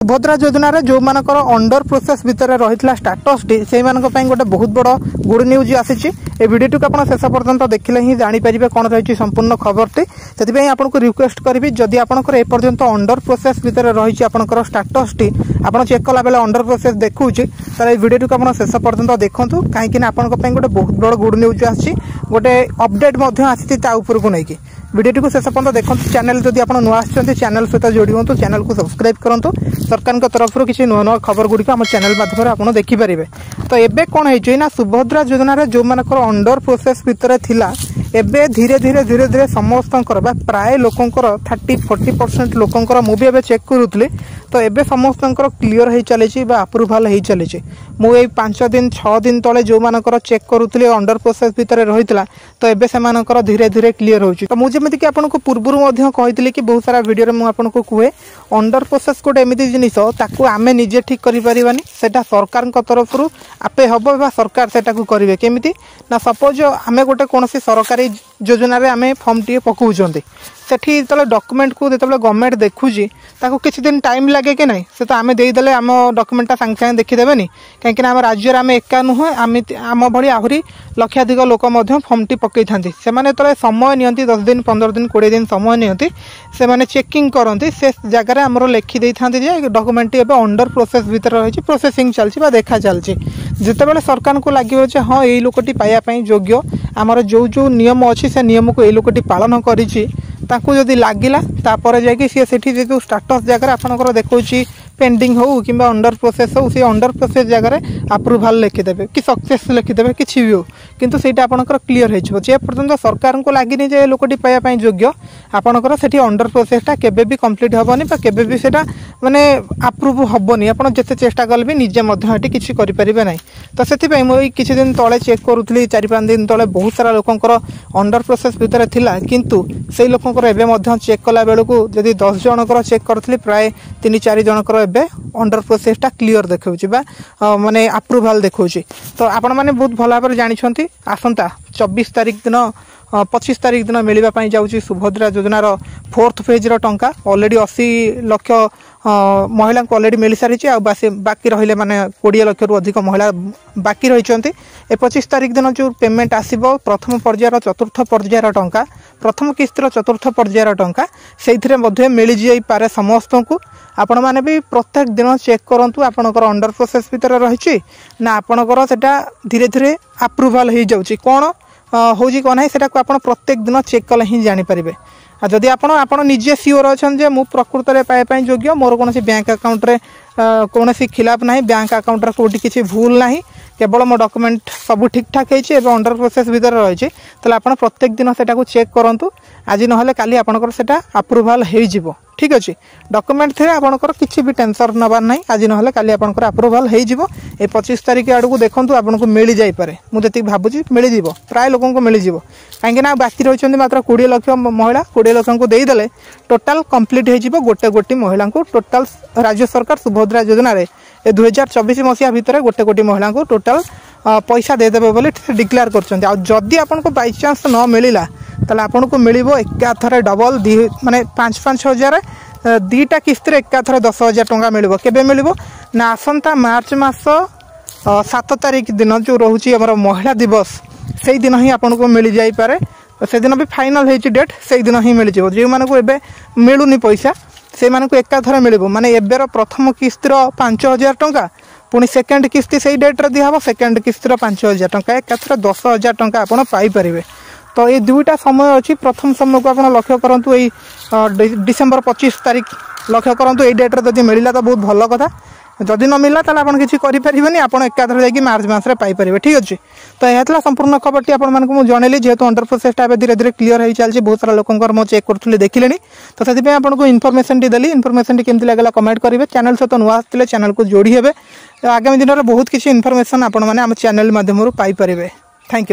सुभद्रा योजना जो मानकर अंडर प्रोसेस भितर रही स्टाटस टी से गोटे बहुत बड़ गुड न्यूज आसी भिडियो को आप शेष पर्यंत देखले ही जानीपर कौन रही संपूर्ण खबर टी से आपको रिक्वेस्ट करी जदि आपंकर एपर्यंत अंडर प्रोसेस भितर रही आपंकर स्टाटस टी आप चेक कला बेले अंडर प्रोसेस देखुँ तो भिडियो को आप शेष पर्यंत देखूँ कहीं आपंप गोटे बहुत बड़ गुड न्यूज आसी गोटे अपडेट आसी को लेकिन वीडियो को शेष पर्यंत देखो। चैनल जदि आप नुआ चैनल सहित जोड़ी हूँ चैनल को सब्सक्राइब करूँ सरकार तरफ किसी नुआ नुआ खबर गुड़िक आम चैनल माध्यम आप देखिपारे। तो एबे कौन है सुभद्रा योजना जो मानकर अंडर प्रोसेस भितर थिला एबे धीरे धीरे धीरे धीरे समस्त प्राय लोकंकर 30-40% लोकंकर मुझे एबे चेक करूली तो एबे समस्त क्लीयर हो चली अप्रूवाल हो चली मुझे 5 दिन 6 दिन तले जो मानकर चेक करूली अंडर प्रोसेस भितर रही तो एबे से धीरे धीरे क्लीयर होची। तो मुझे जमीक आपको पूर्व कही कि बहुत सारा वीडियो में आपको कहे अंडर प्रोसेस गोटे एमती जिनिस ताकू आमे निजे ठीक करिपारिबानी सेटा सरकार तरफ आपे हम सरकार सेटा करेंगे केमिति ना सपोज आमे गोटे कौन सरकारी योजना रे आमे फॉर्म टी पकाउछंती सेठी तले डॉक्यूमेंट को जेतबले गवर्नमेंट देखुजी ताको किछि दिन टाइम लागे कि नहीं से तो आमे देई देले आम डॉक्यूमेंटा संग संग देखि देबेनी काहेकि आम राज्य रे आमे एका नुह आम भली आहुरी लक्षाधिक लोक मध्य फॉर्म टी पकई थांती से माने तले समय नियंती 10 दिन 15 दिन 20 दिन समय नियंती से माने चेकिंग करंती से जगह रे हमरो लेखि देई थांती जे डॉक्यूमेंट टी एबे अंडर प्रोसेस भीतर रही प्रोसेसिंग चलची बा देखा चलची जेतेबेले सरकार को लागियो जे हां एई लोकटी पाया पई योग्य हमर जो जो नियम अछि से नियम को एई लोकटी पालन करिछि ताकू जदि लागिला तापर जाकि सी सेठी जो स्टाटस जगह आपनकर देखौछि पेंडिंग हो कि अंडर प्रोसेस हो सी अंडर प्रोसेस जगह अप्रूवाल लिखिदेवे कि सक्सेस लिखिदेवे किसी भी हो किंतु सेटा आपनकर क्लियर हो जे पर्यंत सरकार को लगिनी जे लोकटी पाया पई योग्य आपनकर सेठी अंडर प्रोसेसटा केबे भी कंप्लीट हबनी बा केबे भी सेटा माने अप्रूव हबनी आपन जते चेष्टा कल भी निजे मध्य हटी किछि करि परिबे नै। तो सेति पई मो किछि दिन तळे चेक करूथली 4-5 दिन तळे बहुत सारा लोकंकर अंडर प्रोसेस भितर थिला किंतु सेई लोकंकर एबे मध्य चेक कला बेलकू जदि 10 जनकर चेक करथली प्राय 3-4 जनकर एबे अंडर प्रोसेसटा क्लियर देखौछि बा माने अप्रूवाल देखौछि। तो आपण माने बहुत भला भाबरे जानि छथि आसंता 24 तारिख दिन 25 तारिख दिन मिलवा पाई जाउछि सुभद्रा योजनार 4th फेज रो टंका ऑलरेडी 80 लाख महिला को ऑलरेडी मिल सारी आ बाकी रहिले माने 20 लाख रु अधिक महिला बाकी रहिचंती। ए 25 तारिख दिन जो पेमेंट आसीबो प्रथम पर्यायर चतुर्थ पर्यायर टंका प्रथम किस्तर चतुर्थ पर्यायर टंका सेइथिरे मध्ये मिल जाई पारे समस्त को आपण माने भी प्रत्येक दिन चेक करंतु आपनकर अंडर प्रोसेस भीतर रहिछि ना आपनकर सेटा धीरे धीरे अप्रूवाल हो जाउछि कोन होजी कोन है सेटा को आपण प्रत्येक दिन चेक कले ही जानि परिबे। आ जदि आपण निजे सियोर अछन जे मु प्रकृत रे पाए पई योग्य मोर कोनसी बैंक अकाउंट रे कोनसी खिलाफ नाही बैंक अकाउंट रे कोठी किछि भूल नाही केवल मो डॉक्यूमेंट सब ठीक ठाक है अंडर प्रोसेस भीतर रही ताले आपण प्रत्येक दिन सेटा को चेक करंतु आज नहले काली आपनकर सेटा अप्रूवाल हो जिवो ठीक अछि डॉक्यूमेंट थे आपनकर किछि भी टेंशन नबार नाही आज नहले काली आपनकर अप्रूवाल हो जिवो। ए 25 तारिख आडू देखंतु आपनको मिल जाई पारे मु जति भाबुची मिल जिवो प्राय लोकन को मिल जिवो काहेकि ना बाकी रहिचंदी मात्र 20 लाख महिला 20 लाख को देई देले टोटल कंप्लीट हो जिवो गोटे गोटी महिला को टोटल राज्य सरकार सुभद्रा योजना रे 2024 मसिया भितर गोटे गोटी महिला को टोटल पैसा दे देबे बोली डिक्लेयर करछंती। आ जदी आपनको बाय चांस न मिलिला ताले आपनको मिलिबो एकाथरे डबल माने 5-5 हजार दीटा किस्त रे एकाथरे 10,000 टंका मिलिबो केबे मिलिबो ना आसंता मार्च मास 7 तारिख दिन जो रहउची हमर महिला दिवस सेई दिन ही आपनको मिल जाई पारे से दिन भी फाइनल हेची डेट सेई दिन ही मिल जिवो जे मानको एबे मिलुनी पैसा से मानको एकाथरे मिलिबो माने एबेर प्रथम किस्त रो 5,000 टंका पुणी सेकेंड किस्ती से डेट रे दिया सेकेंड किस्ती 5,000 टंका एकाथरे 10,000 टंका आपण पाई परिबे। तो ये दुईटा समय अच्छी प्रथम समय को आप लक्ष्य करूँ यही डिसेम्बर 25 तारिख लक्ष्य करूँ ये डेट रे मिलला तो बहुत भल कथा जदि न मिलला ताले आपण किछि करि परिबेनी आपण एकाथरे जाकि मार्च मास रे पाई परिबे ठीक अछि। तो यह था संपूर्ण खबरटी आपण मानकु मु जणेली जेहेतु अंडर प्रोसेसटा एबे धीरे धीरे क्लियर हो चलछि बहुत सारा लोकंकर मो चेक करथुले देखिलेनी तो सेति पे आपण को इन्फॉर्मेशन टी देली इन्फॉर्मेशन टी केमति लागला कमेंट करिवे चैनल से तो नुआ आस्तिले चैनल को जोड़ी हेबे आगामी दिन रे बहुत किछि इन्फॉर्मेशन आपण माने हम चैनल माध्यम रु पाई परिबे। Thank you.